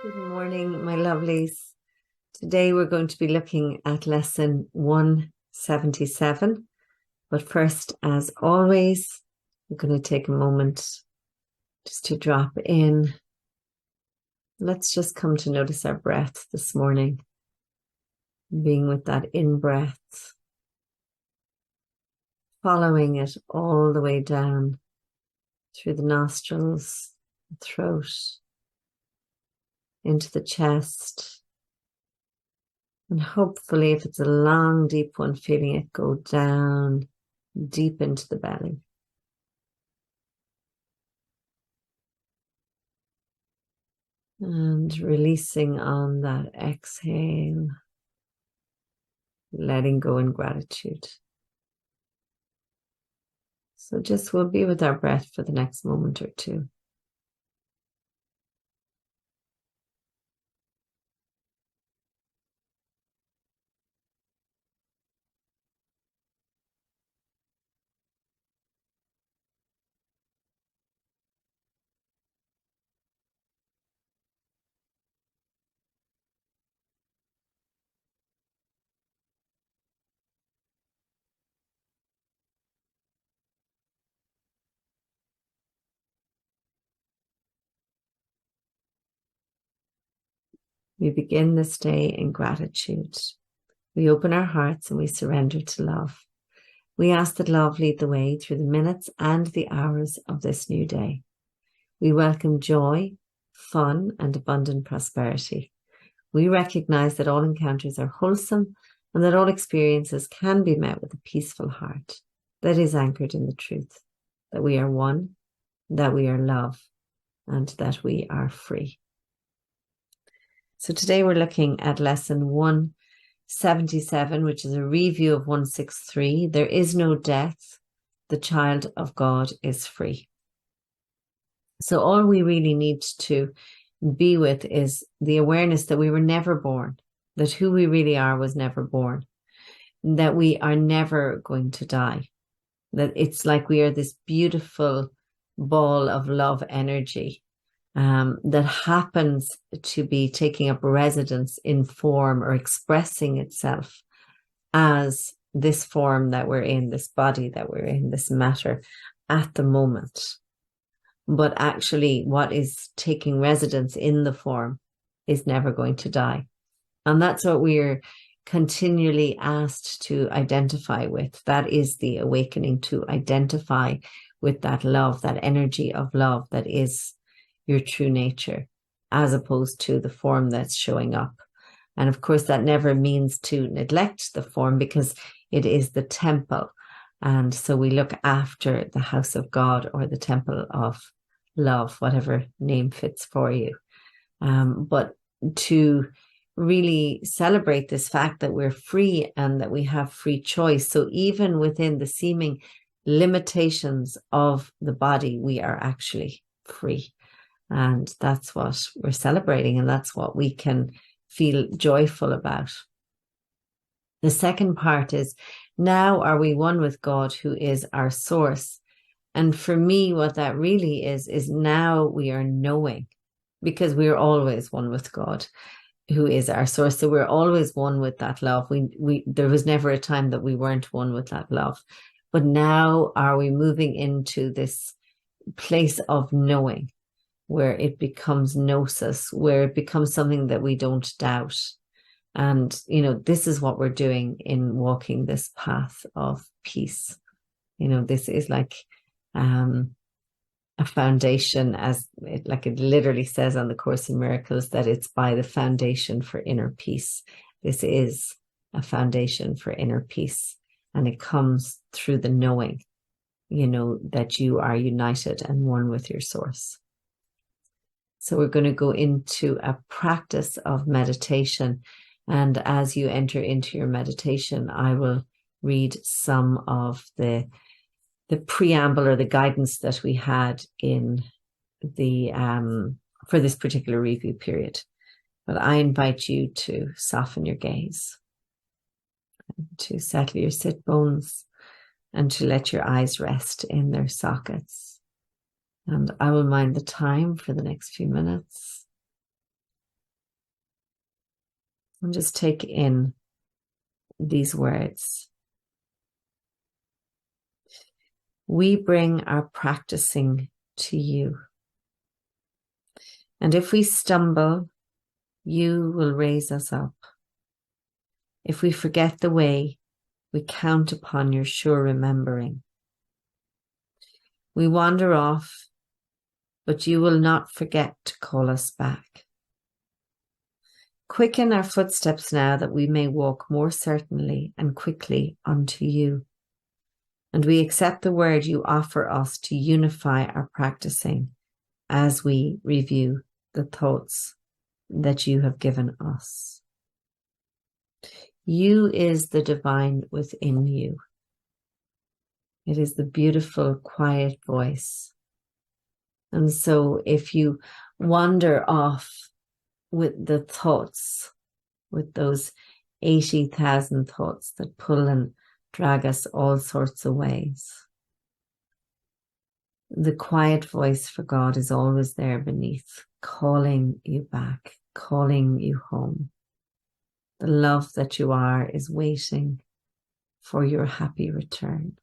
Good morning, my lovelies. Today we're going to be looking at lesson 177. But first, as always, I'm going to take a moment just to drop in. Let's just come to notice our breath this morning, being with that in-breath, following it all the way down through the nostrils, throat, into the chest. And hopefully, if it's a long, deep one, feeling it go down deep into the belly. And releasing on that exhale, letting go in gratitude. So just we'll be with our breath for the next moment or two. We begin this day in gratitude. We open our hearts and we surrender to love. We ask that love lead the way through the minutes and the hours of this new day. We welcome joy, fun, and abundant prosperity. We recognize that all encounters are wholesome and that all experiences can be met with a peaceful heart that is anchored in the truth, that we are one, that we are love, and that we are free. So today we're looking at lesson 177, which is a review of 163. There is no death. The child of God is free. So all we really need to be with is the awareness that we were never born, that who we really are was never born, that we are never going to die, that it's like we are this beautiful ball of love energy that happens to be taking up residence in form or expressing itself as this form that we're in, this body that we're in, this matter at the moment. But actually, what is taking residence in the form is never going to die. And that's what we're continually asked to identify with. That is the awakening, to identify with that love, that energy of love that is your true nature, as opposed to the form that's showing up. And of course, that never means to neglect the form, because it is the temple. And so we look after the house of God, or the temple of love, whatever name fits for you. But to really celebrate this fact that we're free and that we have free choice. So even within the seeming limitations of the body, we are actually free. And that's what we're celebrating, and that's what we can feel joyful about. The second part is, now are we one with God, who is our source? And for me, what that really is now we are knowing, because we're always one with God, who is our source. So we're always one with that love. There was never a time that we weren't one with that love. But now are we moving into this place of knowing, where it becomes gnosis, where it becomes something that we don't doubt. And, this is what we're doing in walking this path of peace. This is like a foundation, as it literally says on the Course in Miracles, that it's by the foundation for inner peace. This is a foundation for inner peace. And it comes through the knowing, that you are united and one with your source. So we're going to go into a practice of meditation. And as you enter into your meditation, I will read some of the preamble or the guidance that we had in the for this particular review period. But I invite you to soften your gaze, to settle your sit bones, and to let your eyes rest in their sockets. And I will mind the time for the next few minutes. And just take in these words. We bring our practicing to you. And if we stumble, you will raise us up. If we forget the way, we count upon your sure remembering. We wander off, but you will not forget to call us back. Quicken our footsteps now that we may walk more certainly and quickly unto you. And we accept the word you offer us to unify our practicing as we review the thoughts that you have given us. You is the divine within you. It is the beautiful, quiet voice. And so if you wander off with the thoughts, with those 80,000 thoughts that pull and drag us all sorts of ways, the quiet voice for God is always there beneath, calling you back, calling you home. The love that you are is waiting for your happy return.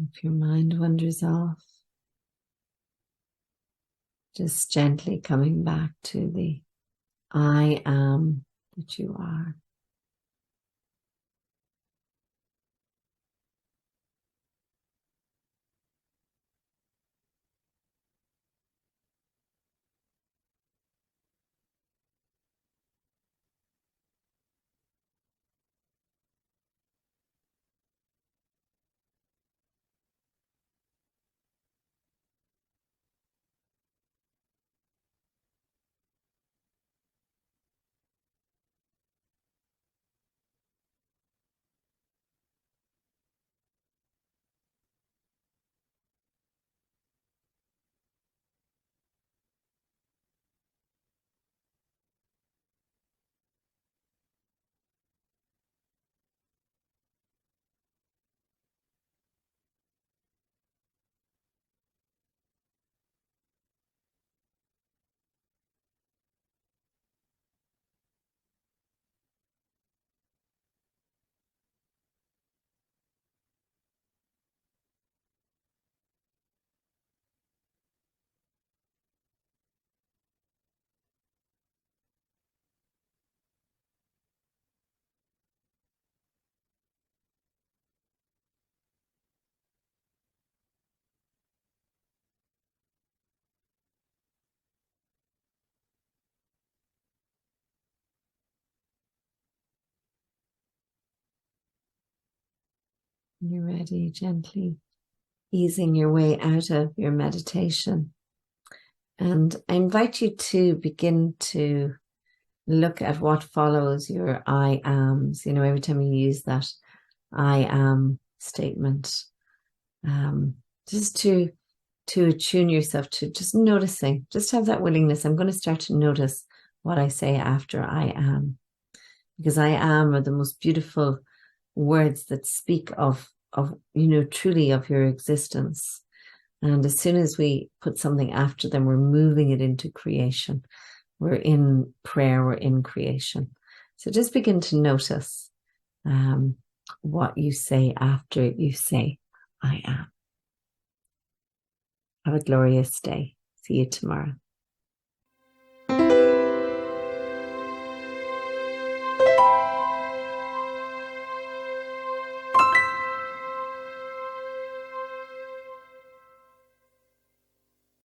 If your mind wanders off, just gently coming back to the I am that you are. When you're ready, gently easing your way out of your meditation. And I invite you to begin to look at what follows your I ams. You know, every time you use that I am statement, just to attune yourself to just noticing, just have that willingness. I'm going to start to notice what I say after I am, because I am are the most beautiful words that speak of, truly of your existence. And as soon as we put something after them, we're moving it into creation. We're in prayer, we're in creation. So just begin to notice what you say after you say, I am. Have a glorious day. See you tomorrow.